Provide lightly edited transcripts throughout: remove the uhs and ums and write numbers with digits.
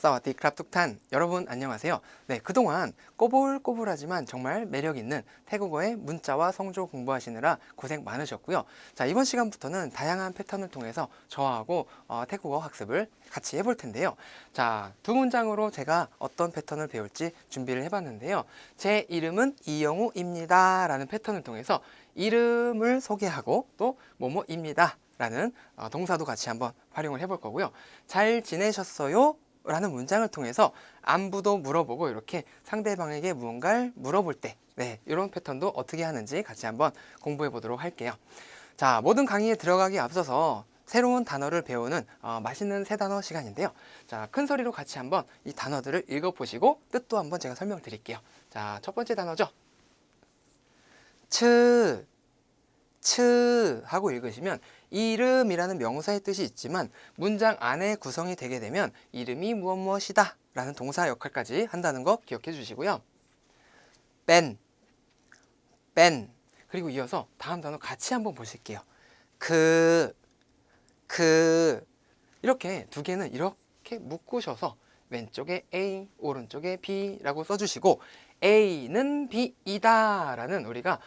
사와디크랍 뚝탄 여러분 안녕하세요. 네, 그동안 꼬불꼬불하지만 정말 매력있는 태국어의 문자와 성조 공부하시느라 고생 많으셨고요. 자, 이번 시간부터는 다양한 패턴을 통해서 저하고 태국어 학습을 같이 해볼 텐데요. 자, 두 문장으로 제가 어떤 패턴을 배울지 준비를 해봤는데요. 제 이름은 이영우입니다 라는 패턴을 통해서 이름을 소개하고 또 뭐뭐입니다 라는 동사도 같이 한번 활용을 해볼 거고요. 잘 지내셨어요? 라는 문장을 통해서 안부도 물어보고 이렇게 상대방에게 무언가를 물어볼 때 이런 패턴도 어떻게 하는지 같이 한번 공부해 보도록 할게요. 자, 모든 강의에 들어가기 앞서서 새로운 단어를 배우는 맛있는 세 단어 시간인데요. 자, 큰 소리로 같이 한번 이 단어들을 읽어보시고 뜻도 한번 제가 설명드릴게요. 자, 첫 번째 단어죠. 츠 하고 읽으시면 이름이라는 명사의 뜻이 있지만 문장 안에 구성이 되게 되면 이름이 무엇이다 라는 동사 역할까지 한다는 거 기억해 주시고요. 뺀 그리고 이어서 다음 단어 같이 한번 보실게요. 이렇게 두 개는 이렇게 묶으셔서 왼쪽에 A, 오른쪽에 B라고 써주시고 A는 B이다 라는 우리가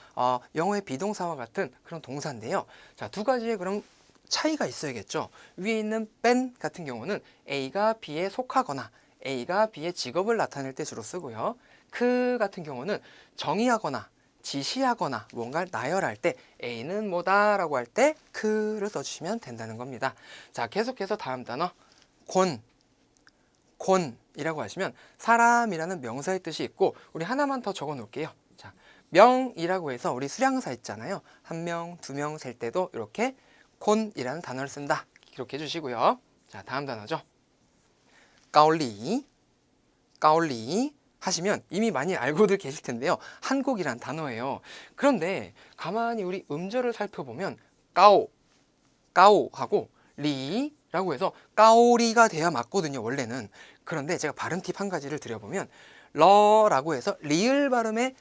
영어의 비동사와 같은 그런 동사인데요. 자, 두 가지의 그런 차이가 있어야겠죠. 위에 있는 뺀 같은 경우는 A가 B에 속하거나 A가 B의 직업을 나타낼 때 주로 쓰고요. 그 같은 경우는 정의하거나 지시하거나 뭔가를 나열할 때 A는 뭐다 라고 할 때 그를 써주시면 된다는 겁니다. 자, 계속해서 다음 단어 곤이라고 하시면 사람이라는 명사의 뜻이 있고 우리 하나만 더 적어 놓을게요. 자, 명이라고 해서 우리 수량사 있잖아요. 한 명, 두 명 셀 때도 이렇게 곤이라는 단어를 쓴다. 기록해 주시고요. 자, 다음 단어죠. 까올리 하시면 이미 많이 알고들 계실 텐데요. 한국이란 단어예요. 그런데 가만히 우리 음절을 살펴보면 까오하고 리라고 해서 까오리가 돼야 맞거든요, 원래는. 그런데 제가 발음 팁 한 가지를 드려보면 러라고 해서 리을 발음에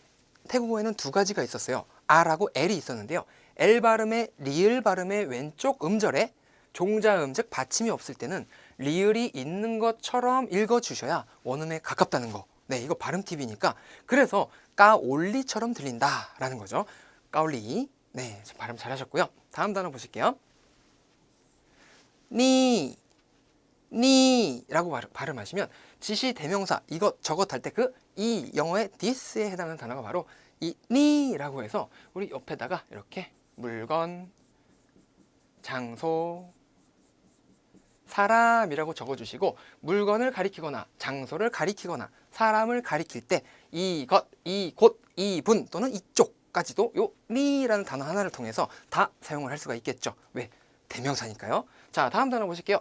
태국어에는 두 가지가 있었어요. 아라고 L이 있었는데요. L 발음에 리을 발음의 왼쪽 음절에 종자음 즉 받침이 없을 때는 리을이 있는 것처럼 읽어주셔야 원음에 가깝다는 거. 네, 이거 발음 팁이니까. 그래서 까올리처럼 들린다라는 거죠. 까올리. 네, 발음 잘하셨고요. 다음 단어 보실게요. 니라고 발음하시면 지시 대명사 이것 저것 할 때 그 이 영어의 this에 해당하는 단어가 바로 이 니라고 해서 우리 옆에다가 이렇게 물건, 장소, 사람이라고 적어주시고 물건을 가리키거나 장소를 가리키거나 사람을 가리킬 때 이것, 이곳, 이분 또는 이쪽까지도 요 니라는 단어 하나를 통해서 다 사용을 할 수가 있겠죠. 왜? 대명사니까요. 자, 다음 단어 보실게요.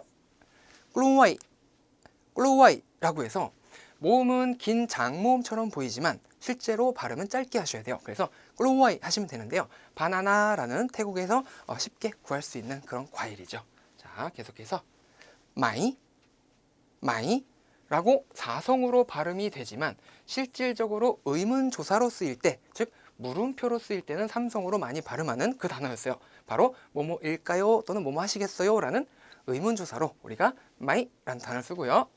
클루와이라고 해서 모음은 긴 장모음처럼 보이지만 실제로 발음은 짧게 하셔야 돼요. 그래서 클루와이 하시면 되는데요. 바나나라는 태국에서 쉽게 구할 수 있는 그런 과일이죠. 자, 계속해서 마이라고 사성으로 발음이 되지만 실질적으로 의문조사로 쓰일 때, 즉 물음표로 쓰일 때는 삼성으로 많이 발음하는 그 단어였어요. 바로 뭐뭐일까요? 또는 뭐뭐 하시겠어요? 라는 의문조사로 우리가 마이라는 단어를 쓰고요.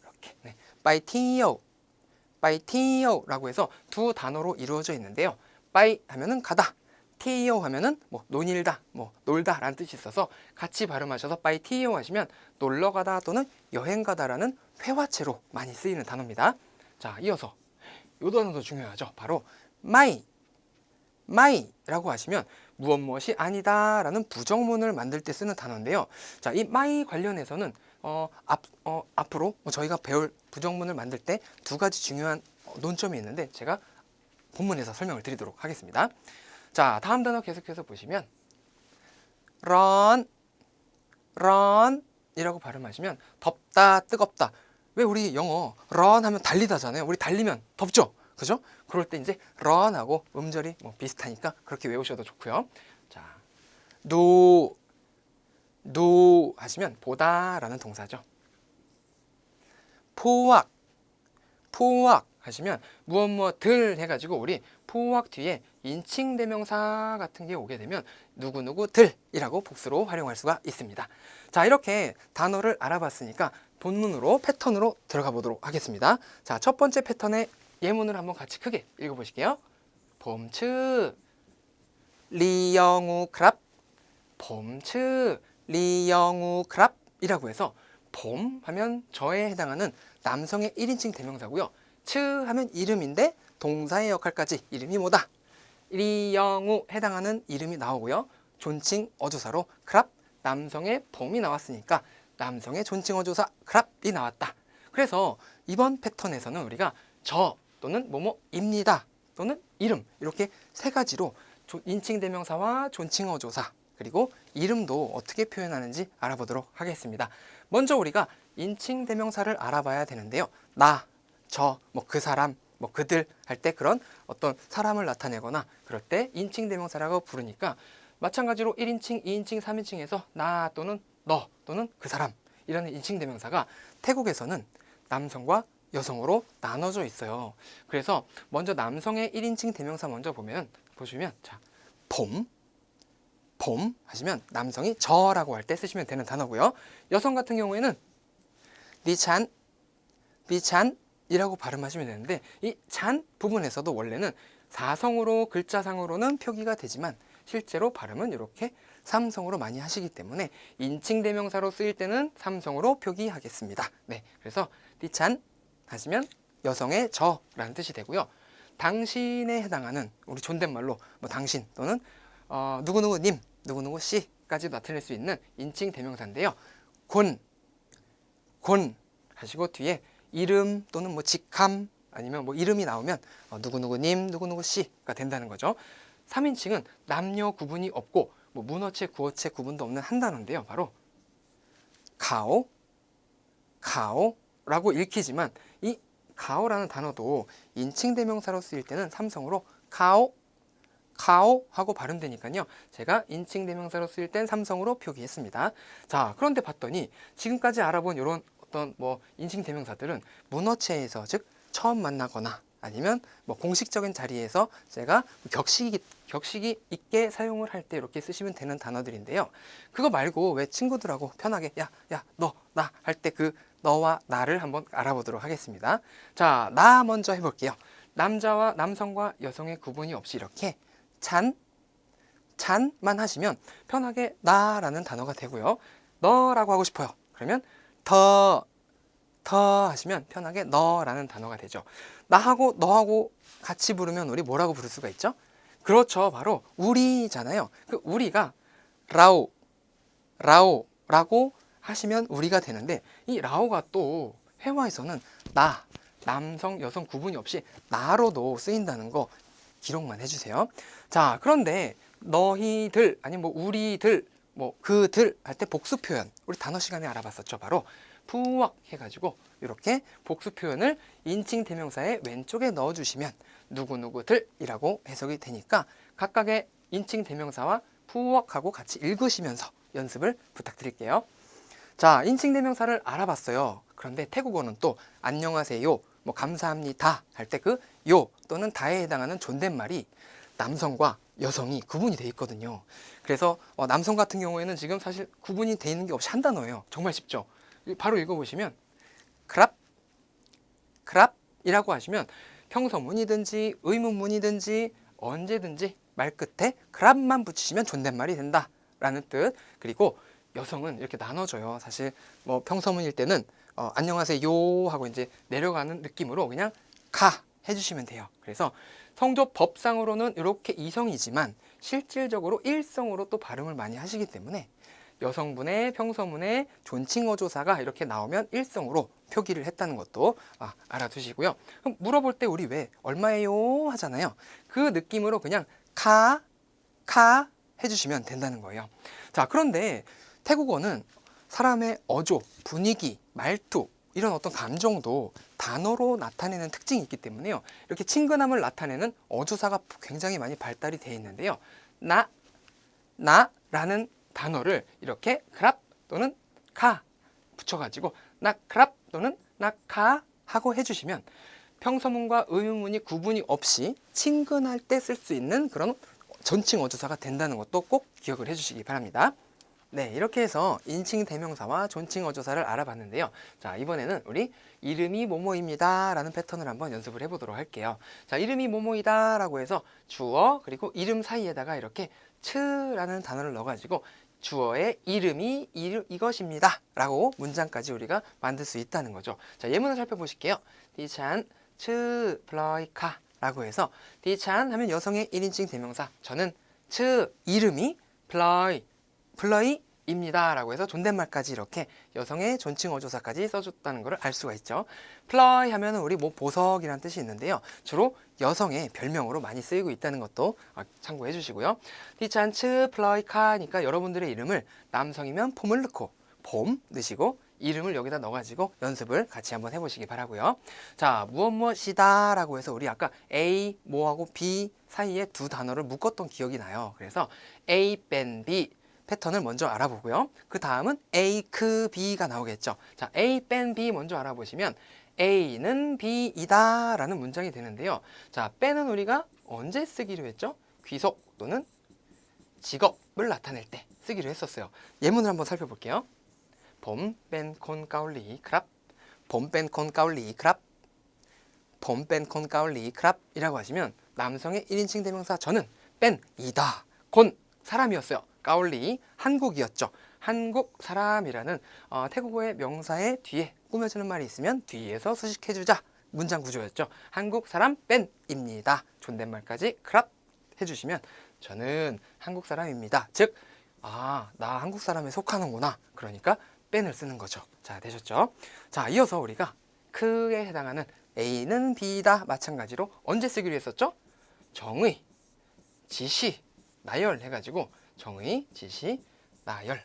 이렇게 빠이티요라고 해서 두 단어로 이루어져 있는데요. 빠이 하면은 가다, 티요 하면은 뭐 논일다, 뭐 놀다 라는 뜻이 있어서 같이 발음하셔서 빠이티요 하시면 놀러 가다 또는 여행 가다라는 회화체로 많이 쓰이는 단어입니다. 자, 이어서 이 단어도 중요하죠. 바로 마이라고 하시면 무엇이 아니다 라는 부정문을 만들 때 쓰는 단어인데요. 자, 이 마이 관련해서는 앞으로 저희가 배울 부정문을 만들 때 두 가지 중요한 논점이 있는데 제가 본문에서 설명을 드리도록 하겠습니다. 자, 다음 단어 계속해서 보시면 run 이라고 발음하시면 덥다, 뜨겁다. 왜 우리 영어 run 하면 달리다잖아요. 우리 달리면 덥죠? 그죠? 그럴 때 이제 run하고 음절이 비슷하니까 그렇게 외우셔도 좋고요. 자, do 하시면 보다라는 동사죠. 포악 하시면 무엇들 해가지고 우리 포악 뒤에 인칭 대명사 같은 게 오게 되면 누구누구들이라고 복수로 활용할 수가 있습니다. 자, 이렇게 단어를 알아봤으니까 본문으로 패턴으로 들어가 보도록 하겠습니다. 자, 첫 번째 패턴의 예문을 한번 같이 크게 읽어보실게요. 봄츠 리영우 크랍, 봄츠 리영우 크랍 이라고 해서 봄 하면 저에 해당하는 남성의 1인칭 대명사고요. 츠 하면 이름인데 동사의 역할까지 이름이 뭐다? 리영우 해당하는 이름이 나오고요. 존칭 어조사로 크랍 남성의 봄이 나왔으니까 남성의 존칭 어조사 크랍이 나왔다. 그래서 이번 패턴에서는 우리가 저 또는 뭐뭐입니다 또는 이름 이렇게 세 가지로 인칭 대명사와 존칭 어조사 그리고 이름도 어떻게 표현하는지 알아보도록 하겠습니다. 먼저 우리가 인칭 대명사를 알아봐야 되는데요. 나, 저, 뭐 그 사람, 뭐 그들 할 때 그런 어떤 사람을 나타내거나 그럴 때 인칭 대명사라고 부르니까 마찬가지로 1인칭, 2인칭, 3인칭에서 나 또는 너 또는 그 사람 이라는 인칭 대명사가 태국에서는 남성과 여성으로 나눠져 있어요. 그래서 먼저 남성의 1인칭 대명사 먼저 보시면 자, 봄 하시면 남성이 저라고 할 때 쓰시면 되는 단어고요. 여성 같은 경우에는 니찬 이라고 발음하시면 되는데 이 찬 부분에서도 원래는 사성으로 글자상으로는 표기가 되지만 실제로 발음은 이렇게 삼성으로 많이 하시기 때문에 인칭 대명사로 쓰일 때는 삼성으로 표기하겠습니다. 네, 그래서 니찬 하시면 여성의 저라는 뜻이 되고요. 당신에 해당하는 우리 존댓말로 뭐 당신 또는 누구누구님, 누구누구 씨까지 나타낼 수 있는 인칭 대명사인데요. 곤 하시고 뒤에 이름 또는 뭐 직함 아니면 뭐 이름이 나오면 누구누구님, 누구누구 씨가 된다는 거죠. 3인칭은 남녀 구분이 없고 뭐 문어체, 구어체 구분도 없는 한 단어인데요. 바로 가오라고 읽히지만 이 가오라는 단어도 인칭 대명사로 쓰일 때는 삼성으로 가오 하고 발음되니까요. 제가 인칭 대명사로 쓰일 땐 삼성으로 표기했습니다. 자, 그런데 봤더니 지금까지 알아본 이런 어떤 뭐 인칭 대명사들은 문어체에서 즉 처음 만나거나 아니면 뭐 공식적인 자리에서 제가 격식이 있게 사용을 할 때 이렇게 쓰시면 되는 단어들인데요. 그거 말고 왜 친구들하고 편하게 야, 너, 나 할 때 그 너와 나를 한번 알아보도록 하겠습니다. 자, 나 먼저 해볼게요. 남성과 여성의 구분이 없이 이렇게 찬만 하시면 편하게 나라는 단어가 되고요. 너라고 하고 싶어요. 그러면 더 하시면 편하게 너라는 단어가 되죠. 나하고 너하고 같이 부르면 우리 뭐라고 부를 수가 있죠? 그렇죠. 바로 우리잖아요. 그 우리가 라오라고 하시면 우리가 되는데 이 라오가 또 회화에서는 나, 남성, 여성 구분이 없이 나로도 쓰인다는 거 기록만 해주세요. 자, 그런데 너희들 아니면 뭐 우리들 뭐 그들 할 때 복수 표현 우리 단어 시간에 알아봤었죠. 바로 푸왁 해가지고 이렇게 복수 표현을 인칭 대명사의 왼쪽에 넣어주시면 누구누구들이라고 해석이 되니까 각각의 인칭 대명사와 푸왁하고 같이 읽으시면서 연습을 부탁드릴게요. 자, 인칭 대명사를 알아봤어요. 그런데 태국어는 또 안녕하세요, 뭐 감사합니다 할 때 그 요 또는 다에 해당하는 존댓말이 남성과 여성이 구분이 돼 있거든요. 그래서 남성 같은 경우에는 지금 사실 구분이 돼 있는 게 없이 한 단어예요. 정말 쉽죠. 바로 읽어보시면 크랍이라고 하시면 평서문이든지 의문문이든지 언제든지 말 끝에 크랍만 붙이시면 존댓말이 된다라는 뜻. 그리고 여성은 이렇게 나눠져요. 사실 뭐 평서문일 때는 안녕하세요 하고 이제 내려가는 느낌으로 그냥 가 해주시면 돼요. 그래서 성조법상으로는 이렇게 이성이지만 실질적으로 일성으로 또 발음을 많이 하시기 때문에 여성분의 평서문에 존칭어조사가 이렇게 나오면 일성으로 표기를 했다는 것도 알아두시고요. 그럼 물어볼 때 우리 왜 얼마예요 하잖아요. 그 느낌으로 그냥 카 해주시면 된다는 거예요. 자, 그런데 태국어는 사람의 어조, 분위기, 말투 이런 어떤 감정도 단어로 나타내는 특징이 있기 때문에요. 이렇게 친근함을 나타내는 어조사가 굉장히 많이 발달이 되어 있는데요. 나라는 단어를 이렇게 크랍 또는 카 붙여가지고 나 크랍 또는 나 카 하고 해주시면 평서문과 의문문이 구분이 없이 친근할 때 쓸 수 있는 그런 존칭 어조사가 된다는 것도 꼭 기억을 해주시기 바랍니다. 네, 이렇게 해서 인칭 대명사와 존칭 어조사를 알아봤는데요. 자, 이번에는 우리 이름이 뭐뭐입니다 라는 패턴을 한번 연습을 해보도록 할게요. 자, 이름이 뭐뭐이다 라고 해서 주어 그리고 이름 사이에다가 이렇게 츠라는 단어를 넣어가지고 주어의 이름이 이것입니다 라고 문장까지 우리가 만들 수 있다는 거죠. 자, 예문을 살펴보실게요. 디찬 츠 플러이카 라고 해서 디찬 하면 여성의 1인칭 대명사, 저는 츠 이름이 플러이입니다 라고 해서 존댓말까지 이렇게 여성의 존칭 어조사까지 써줬다는 것을 알 수가 있죠. 플러이 하면 우리 뭐 보석이라는 뜻이 있는데요. 주로 여성의 별명으로 많이 쓰이고 있다는 것도 참고해 주시고요. 디찬츠 플러이카니까 여러분들의 이름을 남성이면 폼을 넣고 폼 넣으시고 이름을 여기다 넣어가지고 연습을 같이 한번 해보시기 바라고요. 자, 무엇무엇이다 라고 해서 우리 아까 A 뭐하고 B 사이에 두 단어를 묶었던 기억이 나요. 그래서 A 뺀 B 패턴을 먼저 알아보고요. 그 다음은 A 크 B가 나오겠죠. 자, A 뺀 B 먼저 알아보시면 A는 B이다 라는 문장이 되는데요. 자, 빼는 우리가 언제 쓰기로 했죠? 귀속 또는 직업을 나타낼 때 쓰기로 했었어요. 예문을 한번 살펴볼게요. 봄 뺀 콘 까울리 크랍, 봄 뺀 콘 까울리 크랍, 봄 뺀 콘 까울리 크랍 이라고 하시면 남성의 1인칭 대명사 저는 뺀 이다, 콘 사람이었어요, 까울리 한국이었죠. 한국 사람이라는 태국어의 명사의 뒤에 꾸며주는 말이 있으면 뒤에서 수식해주자 문장 구조였죠. 한국 사람 뺀입니다. 존댓말까지 크랍 해주시면 저는 한국 사람입니다. 즉, 나 한국 사람에 속하는구나. 그러니까 뺀을 쓰는 거죠. 자, 되셨죠? 자, 이어서 우리가 크에 해당하는 A는 B다 마찬가지로 언제 쓰기로 했었죠? 정의, 지시, 나열 해가지고 정의, 지시, 나열.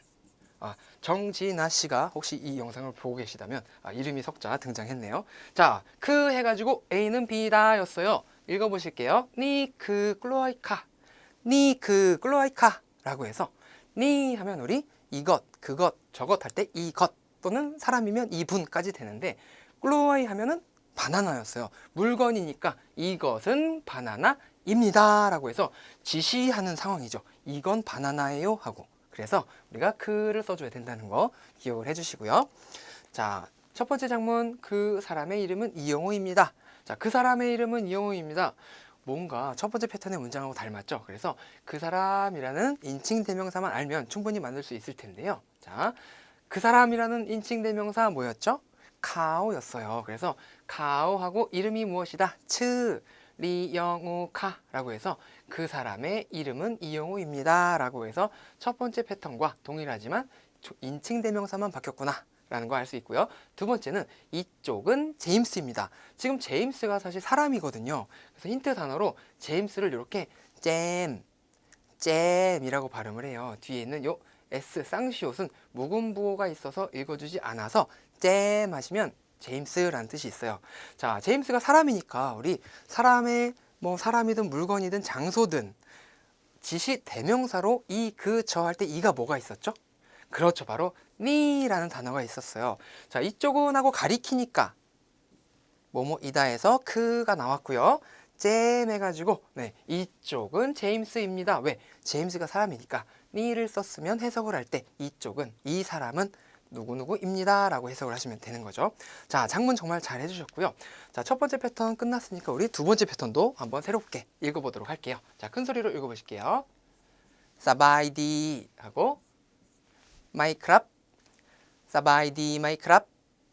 정진아 씨가 혹시 이 영상을 보고 계시다면 이름이 석자 등장했네요. 자, 크 해가지고 A는 B다 였어요. 읽어보실게요. 니 그 클로아이카, 니 그 클로아이카 라고 해서 니 하면 우리 이것, 그것, 저것 할 때 이것 또는 사람이면 이분까지 되는데 클로아이 하면은 바나나였어요. 물건이니까 이것은 바나나입니다 라고 해서 지시하는 상황이죠. 이건 바나나예요 하고. 그래서 우리가 그를 써줘야 된다는 거 기억을 해주시고요. 자, 첫 번째 장문 그 사람의 이름은 이영호입니다. 자, 그 사람의 이름은 이영호입니다. 뭔가 첫 번째 패턴의 문장하고 닮았죠. 그래서 그 사람이라는 인칭 대명사만 알면 충분히 만들 수 있을 텐데요. 자, 그 사람이라는 인칭 대명사 뭐였죠? 카오였어요. 그래서 카오하고 이름이 무엇이다? 츠 리영우카 라고 해서 그 사람의 이름은 이영우입니다 라고 해서 첫 번째 패턴과 동일하지만 인칭 대명사만 바뀌었구나 라는 거 알 수 있고요. 두 번째는 이쪽은 제임스입니다. 지금 제임스가 사실 사람이거든요. 그래서 힌트 단어로 제임스를 이렇게 잼이라고 발음을 해요. 뒤에 있는 요 S 쌍시옷은 묵은 부호가 있어서 읽어주지 않아서 잼 하시면 제임스라는 뜻이 있어요. 자, 제임스가 사람이니까 우리 사람의 뭐 사람이든 물건이든 장소든 지시 대명사로 이, 그, 저 할 때 이가 뭐가 있었죠? 그렇죠. 바로 니라는 단어가 있었어요. 자, 이쪽은 하고 가리키니까 뭐뭐이다 해서 크가 나왔고요. 잼 해가지고 이쪽은 제임스입니다. 왜? 제임스가 사람이니까 니를 썼으면 해석을 할 때 이쪽은, 이 사람은 누구누구입니다 라고 해석을 하시면 되는 거죠. 자, 장문 정말 잘 해주셨고요. 자, 첫 번째 패턴 끝났으니까 우리 두 번째 패턴도 한번 새롭게 읽어보도록 할게요. 자, 큰 소리로 읽어보실게요. 사바이디 하고 마이크랍, 사바이디 마이크랍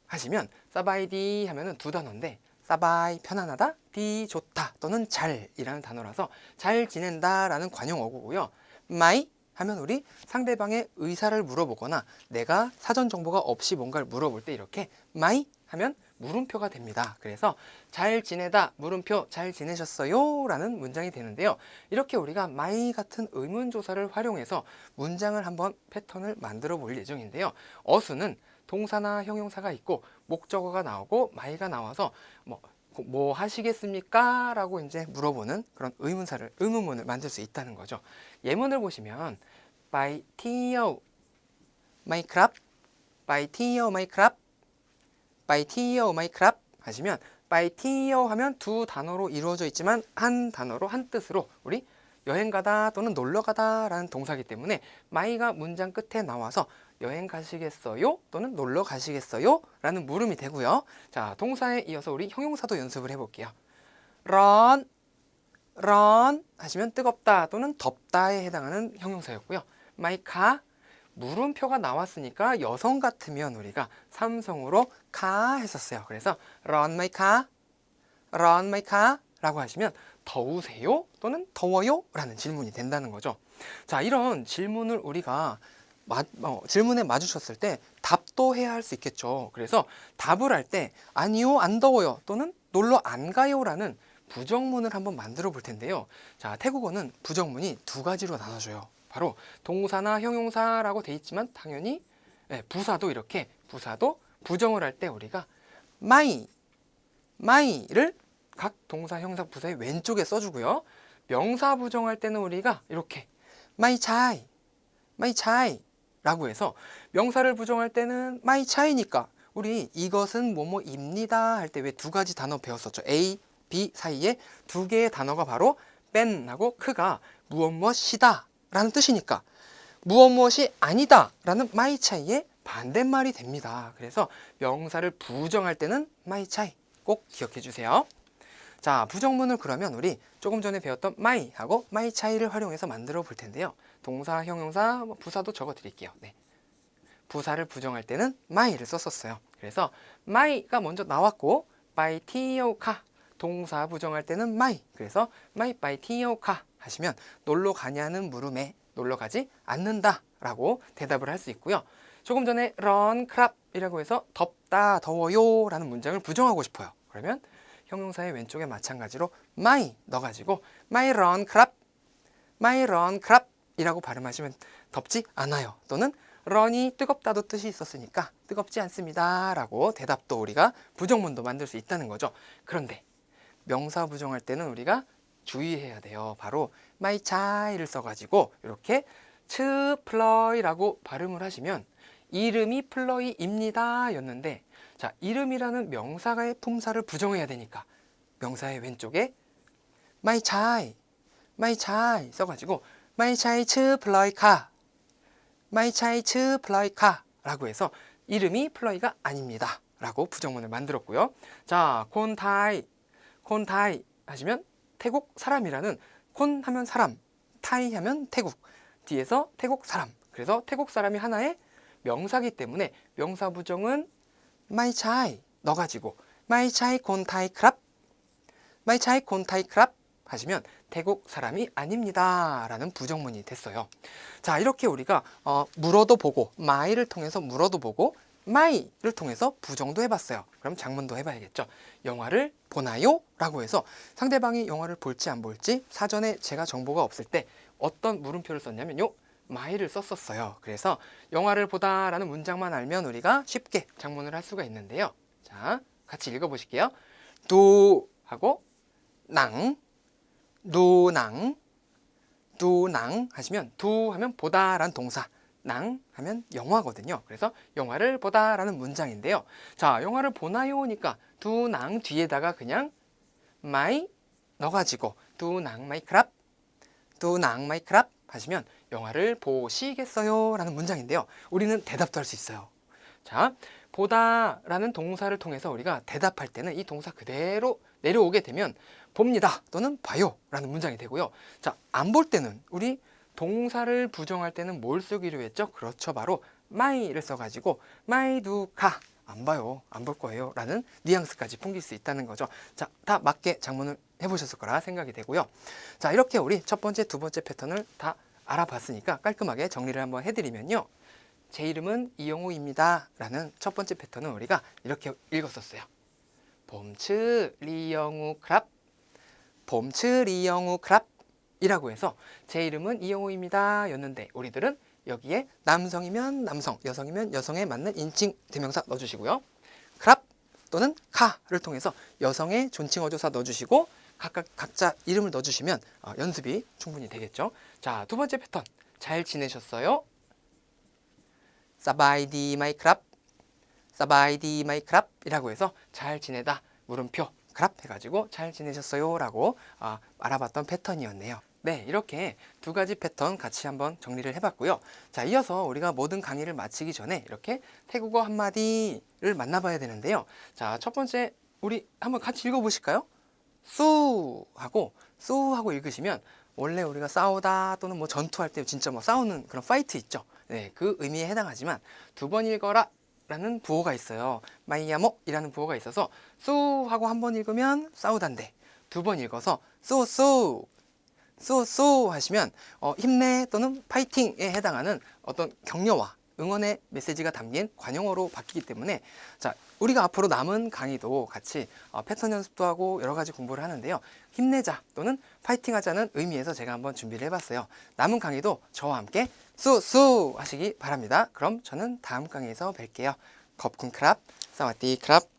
하시면 사바이디 하면은 두 단어인데 사바이 편안하다, 디 좋다 또는 잘이라는 단어라서 잘 지낸다 라는 관용 어구고요. 마이 하면 우리 상대방의 의사를 물어보거나 내가 사전 정보가 없이 뭔가를 물어볼 때 이렇게 마이 하면 물음표가 됩니다. 그래서 잘 지내다 물음표 잘 지내셨어요 라는 문장이 되는데요. 이렇게 우리가 마이 같은 의문조사를 활용해서 문장을 한번 패턴을 만들어 볼 예정인데요. 어수는 동사나 형용사가 있고 목적어가 나오고 마이가 나와서 뭐 하시겠습니까? 라고 이제 물어보는 그런 의문문을 만들 수 있다는 거죠. 예문을 보시면 By Tio My Club, By Tio My Club, By Tio My Club 하시면 바이티어 하면 두 단어로 이루어져 있지만 한 단어로 한 뜻으로 우리 여행 가다 또는 놀러 가다 라는 동사이기 때문에 마이가 문장 끝에 나와서 여행 가시겠어요? 또는 놀러 가시겠어요? 라는 물음이 되고요. 자, 동사에 이어서 우리 형용사도 연습을 해볼게요. run, run 하시면 뜨겁다 또는 덥다에 해당하는 형용사였고요. my car, 물음표가 나왔으니까 여성 같으면 우리가 삼성으로 car 했었어요. 그래서 run my car, run my car 라고 하시면 더우세요? 또는 더워요? 라는 질문이 된다는 거죠. 자, 이런 질문을 우리가 질문에 마주쳤을 때 답도 해야 할 수 있겠죠. 그래서 답을 할 때 아니요, 안 더워요 또는 놀러 안 가요 라는 부정문을 한번 만들어 볼 텐데요. 자, 태국어는 부정문이 두 가지로 나눠져요. 바로 동사나 형용사라고 돼 있지만 당연히 부사도 이렇게 부사도 부정을 할 때 우리가 마이를 각 동사, 형사, 부사의 왼쪽에 써주고요. 명사 부정할 때는 우리가 이렇게 마이 차이 라고 해서 명사를 부정할 때는 마이 차이니까 우리 이것은 뭐뭐입니다 할 때 왜 두 가지 단어 배웠었죠. A, B 사이에 두 개의 단어가 바로 뺀하고 크가 무엇무엇이다 라는 뜻이니까 무엇무엇이 아니다 라는 마이 차이의 반대말이 됩니다. 그래서 명사를 부정할 때는 마이 차이 꼭 기억해 주세요. 자, 부정문을 그러면 우리 조금 전에 배웠던 마이하고 마이 차이를 활용해서 만들어 볼 텐데요. 동사, 형용사, 부사도 적어 드릴게요. 네. 부사를 부정할 때는 마이를 썼었어요. 그래서 마이가 먼저 나왔고 by 티오카 동사 부정할 때는 마이. 그래서 마이 by 티오카 하시면 놀러 가냐는 물음에 놀러 가지 않는다 라고 대답을 할 수 있고요. 조금 전에 run crap 이라고 해서 덥다, 더워요 라는 문장을 부정하고 싶어요. 그러면 형용사의 왼쪽에 마찬가지로 my 넣어가지고 my run crap 이라고 발음하시면 덥지 않아요. 또는 run이 뜨겁다도 뜻이 있었으니까 뜨겁지 않습니다 라고 대답도 우리가 부정문도 만들 수 있다는 거죠. 그런데 명사 부정할 때는 우리가 주의해야 돼요. 바로 my child를 써가지고 이렇게 츠 플러이라고 발음을 하시면 이름이 플러이입니다 였는데, 자, 이름이라는 명사의 품사를 부정해야 되니까 명사의 왼쪽에 my child 써가지고 my child 츠 플러이카 my child 츠 플러이카 라고 해서 이름이 플러이가 아닙니다 라고 부정문을 만들었고요. 자, 콘타이 하시면 태국 사람이라는 콘 하면 사람, 타이 하면 태국, 뒤에서 태국 사람. 그래서 태국 사람이 하나의 명사기 때문에 명사 부정은 my chai 넣어가지고 my chai 콘타이 크랍 하시면 태국 사람이 아닙니다 라는 부정문이 됐어요. 자, 이렇게 우리가 물어도 보고 my를 통해서 물어도 보고 my를 통해서 부정도 해봤어요. 그럼 장문도 해봐야겠죠. 영화를 보나요? 라고 해서 상대방이 영화를 볼지 안 볼지 사전에 제가 정보가 없을 때 어떤 물음표를 썼냐면요, my를 썼었어요. 그래서 영화를 보다 라는 문장만 알면 우리가 쉽게 장문을 할 수가 있는데요. 자, 같이 읽어보실게요. 두 하고 낭, 두낭 하시면 두 하면 보다 라는 동사, 낭 하면 영화거든요. 그래서 영화를 보다 라는 문장인데요. 자, 영화를 보나요니까 두낭 뒤에다가 그냥 마이 넣어가지고 두낭 마이 크랍 하시면 영화를 보시겠어요 라는 문장인데요. 우리는 대답도 할 수 있어요. 자, 보다 라는 동사를 통해서 우리가 대답할 때는 이 동사 그대로 내려오게 되면 봅니다 또는 봐요 라는 문장이 되고요. 자, 안 볼 때는 우리 동사를 부정할 때는 뭘 쓰기로 했죠? 그렇죠, 바로 my를 써가지고 my do 가 안 봐요, 안 볼 거예요 라는 뉘앙스까지 풍길 수 있다는 거죠. 자, 다 맞게 장문을 해보셨을 거라 생각이 되고요. 자, 이렇게 우리 첫 번째, 두 번째 패턴을 다 알아봤으니까 깔끔하게 정리를 한번 해드리면요, 제 이름은 이영우입니다 라는 첫 번째 패턴은 우리가 이렇게 읽었었어요. 봄츠 리영우 크랍 이라고 해서 제 이름은 이영우입니다 였는데, 우리들은 여기에 남성이면 남성, 여성이면 여성에 맞는 인칭 대명사 넣어주시고요. 크랍 또는 카를 통해서 여성의 존칭 어조사 넣어주시고 각자 이름을 넣어주시면 연습이 충분히 되겠죠. 자, 두 번째 패턴 잘 지내셨어요? 사바이디 마이 크랍 이라고 해서 잘 지내다 물음표 크랍 해가지고 잘 지내셨어요 라고 알아봤던 패턴이었네요. 네, 이렇게 두 가지 패턴 같이 한번 정리를 해봤고요. 자, 이어서 우리가 모든 강의를 마치기 전에 이렇게 태국어 한마디를 만나봐야 되는데요. 자, 첫 번째 우리 한번 같이 읽어보실까요? 수 하고 읽으시면 원래 우리가 싸우다 또는 뭐 전투할 때 진짜 뭐 싸우는 그런 파이트 있죠. 네, 그 의미에 해당하지만 두 번 읽어라 라는 부호가 있어요. 마이야모 이라는 부호가 있어서 수 하고 한 번 읽으면 싸우단데 두 번 읽어서 쏘쏘 하시면 힘내 또는 파이팅에 해당하는 어떤 격려와 응원의 메시지가 담긴 관용어로 바뀌기 때문에 자, 우리가 앞으로 남은 강의도 같이 패턴 연습도 하고 여러 가지 공부를 하는데요. 힘내자 또는 파이팅하자는 의미에서 제가 한번 준비를 해봤어요. 남은 강의도 저와 함께 쏘쏘 하시기 바랍니다. 그럼 저는 다음 강의에서 뵐게요. 겁쿤 크랍, 사와디 크랍.